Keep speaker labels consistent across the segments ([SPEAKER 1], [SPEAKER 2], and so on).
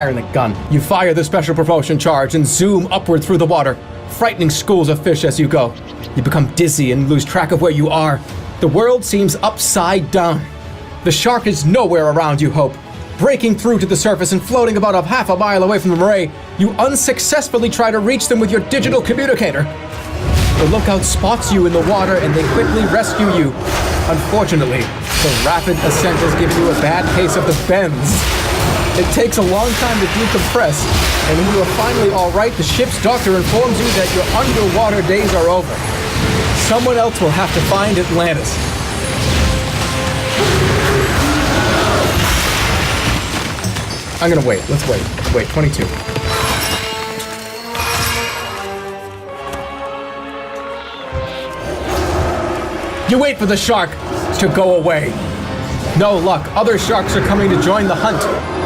[SPEAKER 1] Fire the gun. You fire the special propulsion charge and zoom upward through the water, frightening schools of fish as you go. You become dizzy and lose track of where you are. The world seems upside down. The shark is nowhere around you, Hope. Breaking through to the surface and floating about a half a mile away from the moray, you unsuccessfully try to reach them with your digital communicator. The lookout spots you in the water and they quickly rescue you. Unfortunately, the rapid ascent has given you a bad case of the bends. It takes a long time to decompress, and when you are finally all right, the ship's doctor informs you that your underwater days are over. Someone else will have to find Atlantis. I'm gonna wait. Let's wait. Wait, 22. You wait for the shark to go away. No luck. Other sharks are coming to join the hunt.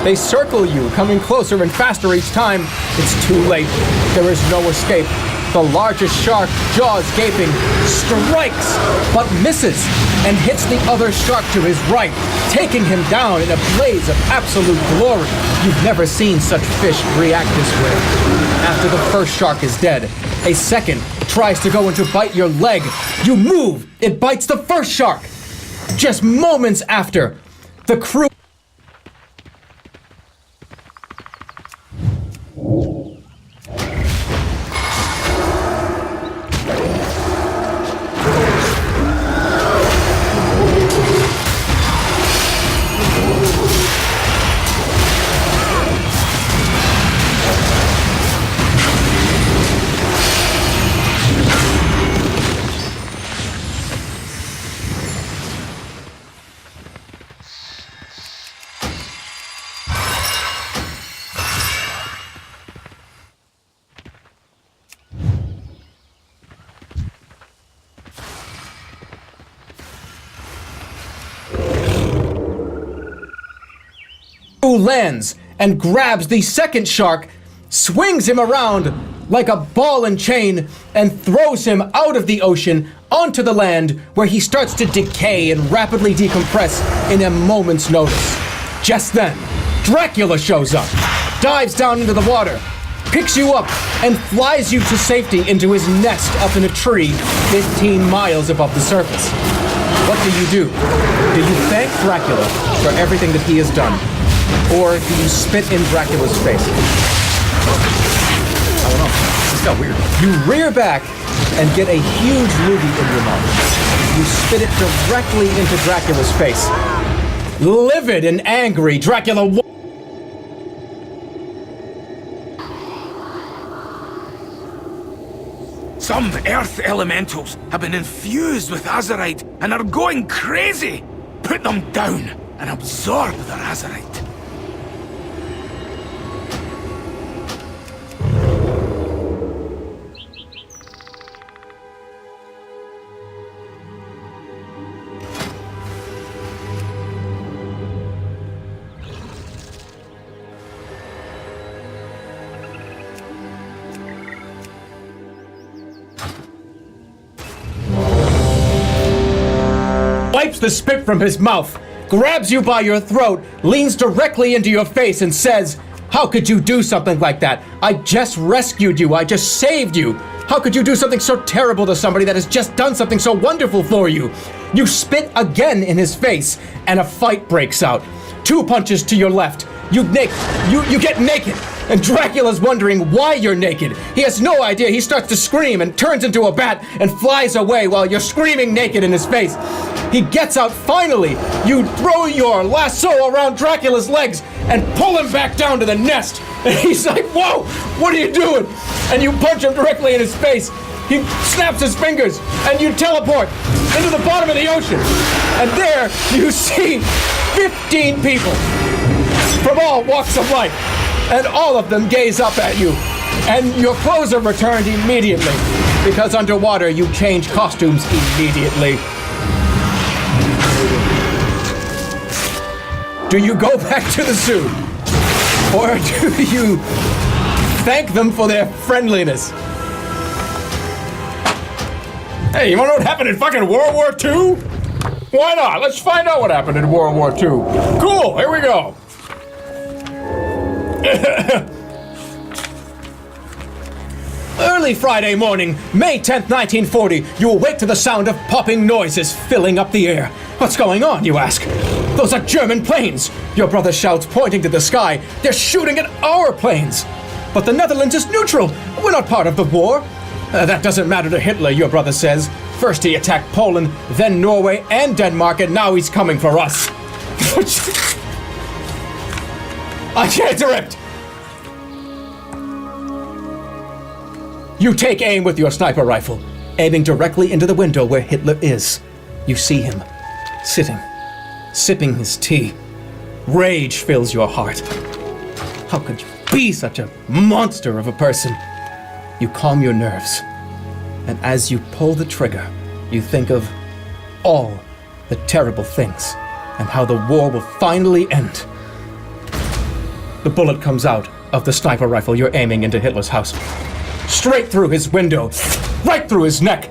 [SPEAKER 1] They circle you, coming closer and faster each time. It's too late. There is no escape. The largest shark, jaws gaping, strikes, but misses, and hits the other shark to his right, taking him down in a blaze of absolute glory. You've never seen such fish react this way. After the first shark is dead, a second tries to go in to bite your leg. You move, it bites the first shark. Just moments after, the crew... lands and grabs the second shark, swings him around like a ball and chain, and throws him out of the ocean onto the land, where he starts to decay and rapidly decompress in a moment's notice. Just then, Dracula shows up, dives down into the water, picks you up, and flies you to safety into his nest up in a tree 15 miles above the surface. What do? Do you thank Dracula for everything that he has done? Or do you spit in Dracula's face? I don't know. This got weird. You rear back and get a huge loogie in your mouth. You spit it directly into Dracula's face. Livid and angry, Dracula...
[SPEAKER 2] Some earth elementals have been infused with azurite and are going crazy! Put them down and absorb their azurite.
[SPEAKER 1] Wipes the spit from his mouth, grabs you by your throat, leans directly into your face and says, "How could you do something like that? I just rescued you. I just saved you. How could you do something so terrible to somebody that has just done something so wonderful for you?" You spit again in his face, and a fight breaks out. 2 punches to your left. You get naked. And Dracula's wondering why you're naked. He has no idea. He starts to scream and turns into a bat and flies away while you're screaming naked in his face. He gets out finally. You throw your lasso around Dracula's legs and pull him back down to the nest. And he's like, "Whoa, what are you doing?" And you punch him directly in his face. He snaps his fingers and you teleport into the bottom of the ocean. And there you see 15 people from all walks of life. And all of them gaze up at you. And your clothes are returned immediately, because underwater you change costumes immediately. Do you go back to the zoo? Or do you thank them for their friendliness? Hey, you wanna know what happened in fucking World War II? Why not? Let's find out what happened in World War II. Cool, here we go. Early Friday morning, May 10th, 1940, you awake to the sound of popping noises filling up the air. What's going on, you ask? Those are German planes! Your brother shouts, pointing to the sky. They're shooting at our planes! But the Netherlands is neutral! We're not part of the war! That doesn't matter to Hitler, your brother says. First he attacked Poland, then Norway and Denmark, and now he's coming for us. I can't direct! You take aim with your sniper rifle, aiming directly into the window where Hitler is. You see him, sitting, sipping his tea. Rage fills your heart. How could you be such a monster of a person? You calm your nerves, and as you pull the trigger, you think of all the terrible things and how the war will finally end. The bullet comes out of the sniper rifle you're aiming into Hitler's house. Straight through his window, right through his neck.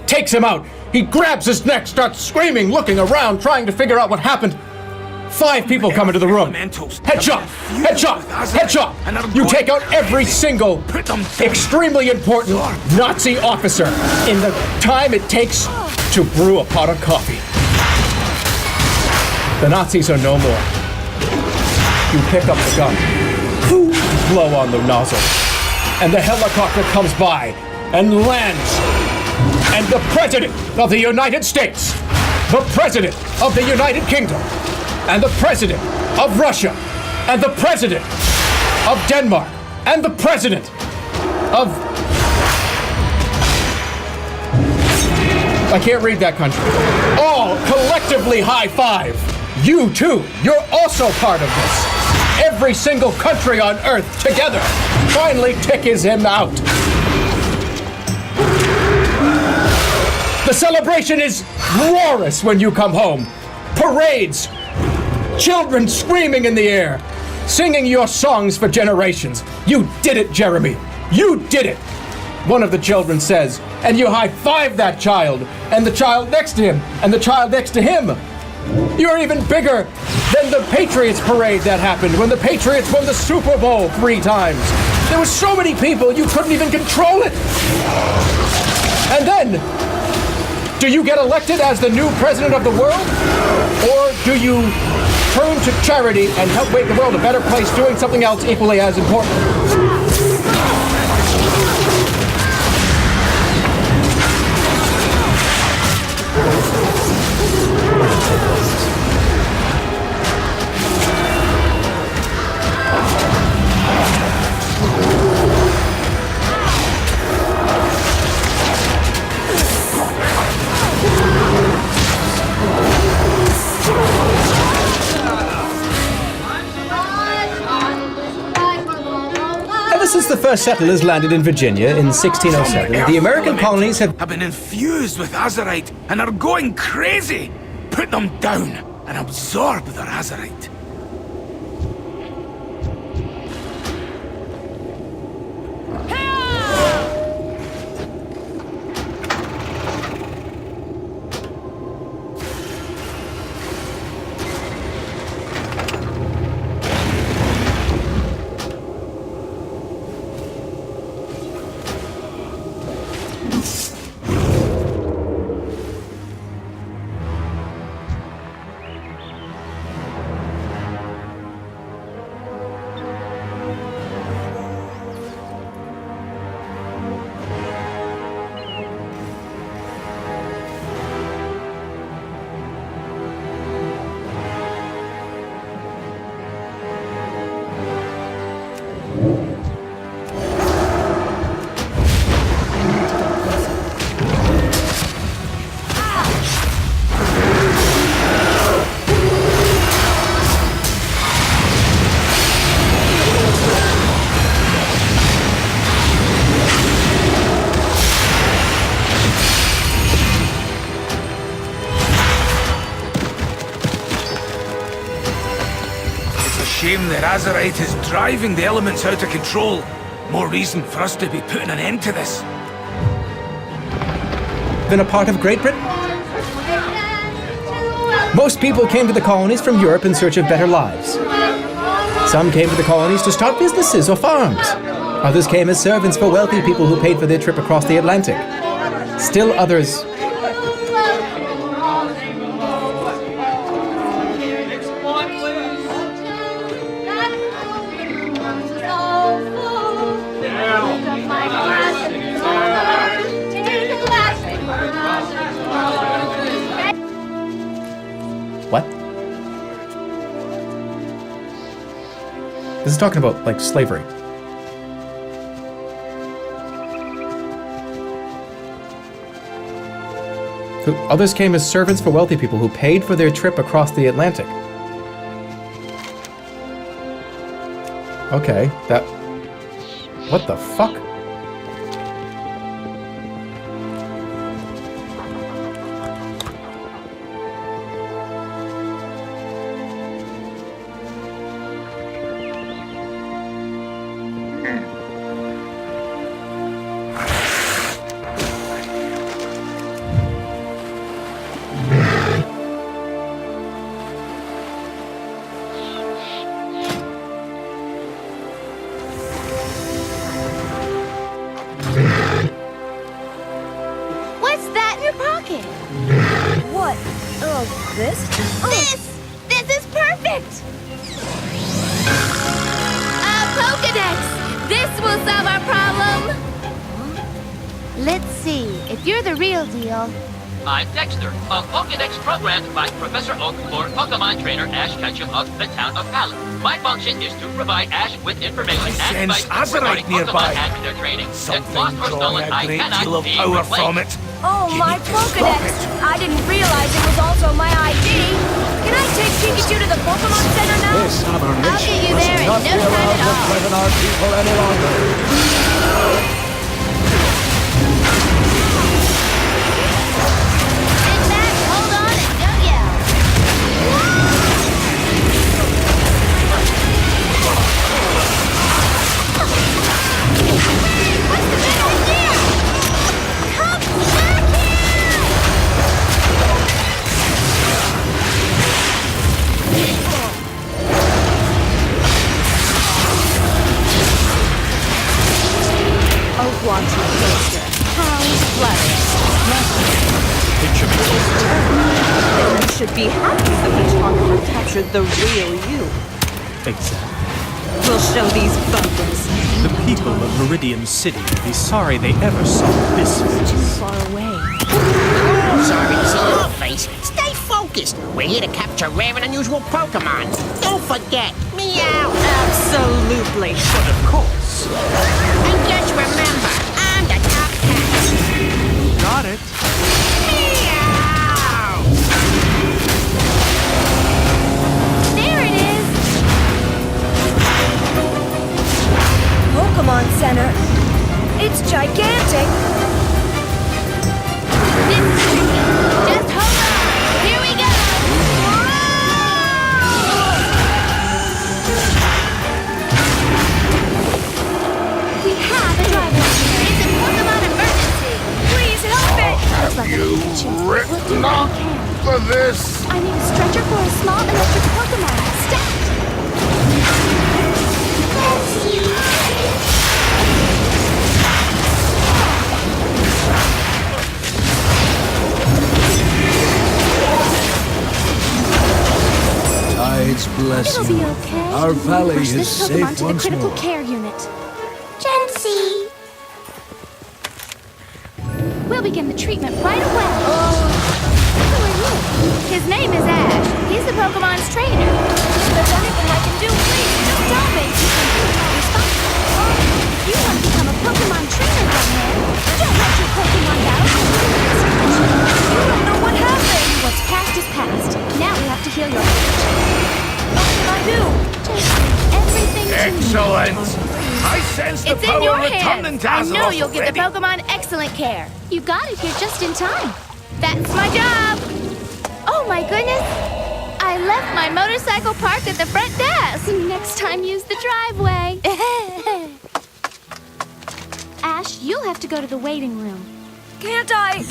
[SPEAKER 1] Takes him out. He grabs his neck, starts screaming, looking around, trying to figure out what happened. 5 people come into the room. Headshot! Headshot! Headshot! You take out every single extremely important Nazi officer in the time it takes to brew a pot of coffee. The Nazis are no more. You pick up the gun, blow on the nozzle, and the helicopter comes by and lands. And the President of the United States, the President of the United Kingdom, and the President of Russia, and the President of Denmark, and the President of... I can't read that country. All collectively high five. You too, you're also part of this. Every single country on Earth together finally tickets him out. The celebration is glorious when you come home. Parades, children screaming in the air, singing your songs for generations. You did it, Jeremy. You did it. One of the children says, and you high-five that child, and the child next to him, and the child next to him. You're even bigger than the Patriots parade that happened when the Patriots won the Super Bowl 3 times. There were so many people you couldn't even control it. And then, do you get elected as the new president of the world? Or do you turn to charity and help make the world a better place doing something else equally as important? Since the first settlers landed in Virginia in 1607, the American colonies have
[SPEAKER 2] been infused with azurite and are going crazy. Put them down and absorb their azurite. Shame that azurite is driving the elements out of control. More reason for us to be putting an end to this.
[SPEAKER 1] Been a part of Great Britain? Most people came to the colonies from Europe in search of better lives. Some came to the colonies to start businesses or farms. Others came as servants for wealthy people who paid for their trip across the Atlantic. Still others... What? This is talking about, like, slavery. Others came as servants for wealthy people who paid for their trip across the Atlantic. Okay, that... What the fuck?
[SPEAKER 3] This is perfect! A Pokedex! This will solve our problem! Let's see, if you're the real deal...
[SPEAKER 4] I'm Dexter, a Pokedex programmed by Professor Oak for Pokemon trainer Ash Ketchum of the town of Pallet. My function is to provide Ash with information and advice regarding Pokemon and their training. If lost or stolen, I cannot be replaced.
[SPEAKER 3] Oh, my Pokedex! I didn't realize it was also my ID! Can I take Pikachu to the Pokemon Center now?
[SPEAKER 5] This aberration
[SPEAKER 3] I'll get you there in no
[SPEAKER 5] must not be
[SPEAKER 3] time
[SPEAKER 5] allowed
[SPEAKER 3] at
[SPEAKER 5] to
[SPEAKER 3] all.
[SPEAKER 5] threaten our people any longer.
[SPEAKER 3] Sit back, hold on, and don't yell. What's the big idea? Come back
[SPEAKER 6] A wanted poster. How flattering.
[SPEAKER 5] It should be
[SPEAKER 6] Then you should be happy the photographer captured the real you.
[SPEAKER 7] Exactly.
[SPEAKER 6] We'll show these bumpers.
[SPEAKER 7] The people of Meridian City will be sorry they ever saw this face.
[SPEAKER 6] Too far away.
[SPEAKER 8] Sorry to see your face. Stay focused. We're here to capture rare and unusual Pokemon. Don't forget, meow.
[SPEAKER 6] Absolutely.
[SPEAKER 7] But of course.
[SPEAKER 8] And just remember, I'm the top cat.
[SPEAKER 7] Got it.
[SPEAKER 8] Meow.
[SPEAKER 3] There it is!
[SPEAKER 6] Pokemon Center. It's gigantic.
[SPEAKER 3] This is tricky. Just hold on. Here we go! We have a driver. It's a Pokemon emergency.
[SPEAKER 6] Please help it.
[SPEAKER 3] Looks like a Pikachu.
[SPEAKER 2] Written up for this.
[SPEAKER 3] I need a stretcher for a small electric Pokemon. Stat!
[SPEAKER 5] Tides bless
[SPEAKER 3] It'll
[SPEAKER 5] you.
[SPEAKER 3] be okay.
[SPEAKER 5] Our valley
[SPEAKER 3] Push
[SPEAKER 5] is
[SPEAKER 3] this Pokemon
[SPEAKER 5] safe
[SPEAKER 3] to the
[SPEAKER 5] once
[SPEAKER 3] critical
[SPEAKER 5] more.
[SPEAKER 3] care unit. Jency! We'll begin the treatment right away. Who are you? His name is Ash. He's the Pokemon's trainer. If there's anything I can do, please don't tell me. You can do it responsible. If you want to become a Pokemon trainer, young man, don't let your Pokemon battle. You don't know what happened. What's past is past. Now we have to heal your hurt. What can I do? Just everything you need.
[SPEAKER 2] Excellent. I sense the
[SPEAKER 3] It's in
[SPEAKER 2] power
[SPEAKER 3] your
[SPEAKER 2] returning
[SPEAKER 3] hands.
[SPEAKER 2] to
[SPEAKER 3] I
[SPEAKER 2] Azeroth
[SPEAKER 3] know you'll give the
[SPEAKER 2] already.
[SPEAKER 3] Pokemon excellent care. You got it here just in time. That's my job. Oh my goodness. I left my motorcycle parked at the front desk. Next time, use the driveway. Ash, you'll have to go to the waiting room.
[SPEAKER 6] Can't I?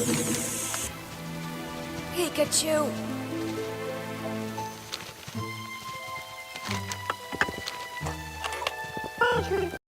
[SPEAKER 6] Pikachu.